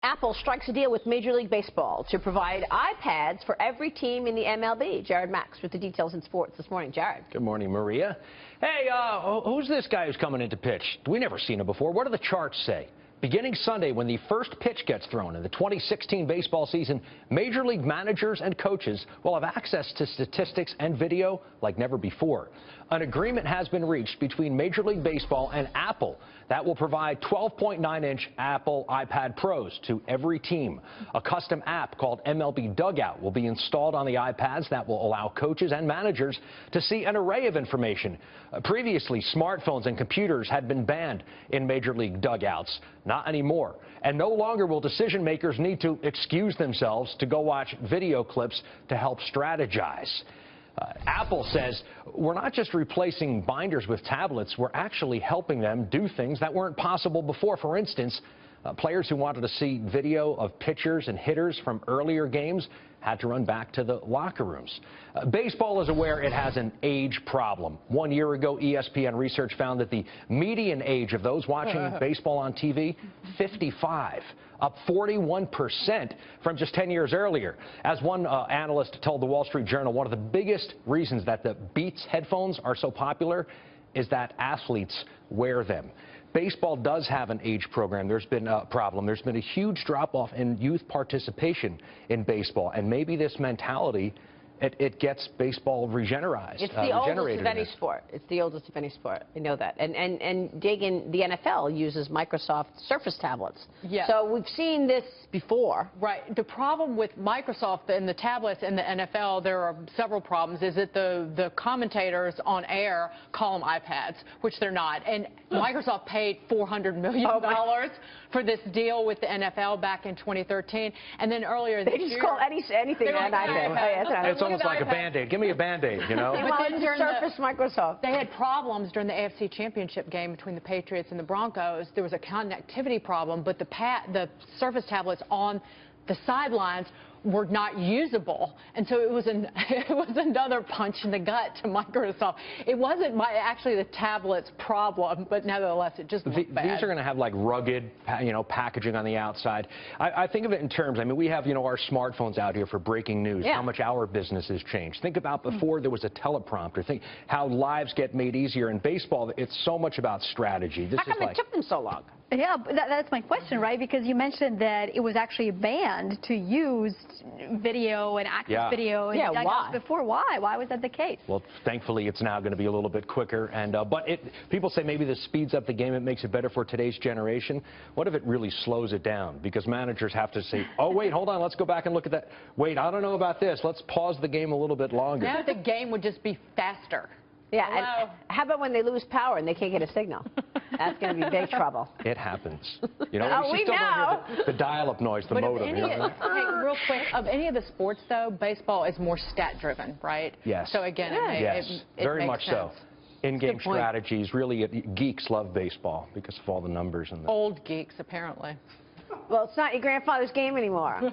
Apple strikes a deal with Major League Baseball to provide iPads for every team in the MLB. Jared Max with the details in sports this morning. Jared. Good morning, Maria. Hey, who's this guy who's coming in to pitch? We never seen him before. What do the charts say? Beginning Sunday, when the first pitch gets thrown in the 2016 baseball season, Major League managers and coaches will have access to statistics and video like never before. An agreement has been reached between Major League Baseball and Apple that will provide 12.9-inch Apple iPad Pros to every team. A custom app called MLB Dugout will be installed on the iPads that will allow coaches and managers to see an array of information. Previously, smartphones and computers had been banned in Major League dugouts. Not anymore. And no longer will decision makers need to excuse themselves to go watch video clips to help strategize. Apple says we're not just replacing binders with tablets, we're actually helping them do things that weren't possible before. For instance, players who wanted to see video of pitchers and hitters from earlier games had to run back to the locker rooms. Baseball is aware it has an age problem. 1 year ago, ESPN research found that the median age of those watching baseball on TV, 55, up 41% from just 10 years earlier. As one analyst told the Wall Street Journal, one of the biggest reasons that the Beats headphones are so popular is that athletes wear them. Baseball does have an age program. There's been a problem. There's been a huge drop-off in youth participation in baseball, and maybe this mentality, it gets baseball regenerized. It's the oldest of any sport. It's the oldest of any sport. I know that. And Dagan, the NFL uses Microsoft Surface tablets. Yes. So we've seen this before. Right. The problem with Microsoft and the tablets in the NFL, there are several problems, is that the commentators on air call them iPads, which they're not. And Microsoft paid $400 million for this deal with the NFL back in 2013. And then earlier this year... They just call anything an iPad. It's almost like a Band-Aid. Give me a Band-Aid, you know? But then Surface Microsoft. They had problems during the AFC Championship game between the Patriots and the Broncos. There was a connectivity problem, but the Surface tablets on the sidelines were not usable, and so it was another punch in the gut to Microsoft. It wasn't actually the tablet's problem, but nevertheless, it just looked bad. These are going to have like rugged, packaging on the outside. I think of it in terms. I mean, we have our smartphones out here for breaking news. Yeah. How much our business has changed. Think about before there was a teleprompter. Think how lives get made easier in baseball. It's so much about strategy. How come it took them so long? Yeah, that's my question, right? Because you mentioned that it was actually banned to use video and access video and why? before. Why? Why was that the case? Well, thankfully, it's now going to be a little bit quicker. And but people say maybe this speeds up the game. It makes it better for today's generation. What if it really slows it down? Because managers have to say, oh, wait, hold on. Let's go back and look at that. Wait, I don't know about this. Let's pause the game a little bit longer. Now the game would just be faster. Yeah, and how about when they lose power and they can't get a signal? That's going to be big trouble. It happens. We know. The dial-up noise, the modem. Hey, real quick, of any of the sports, though, baseball is more stat-driven, right? Yes. So, again, it very much sense. so. In-game strategies, really, geeks love baseball because of all the numbers. And old geeks, apparently. Well, it's not your grandfather's game anymore.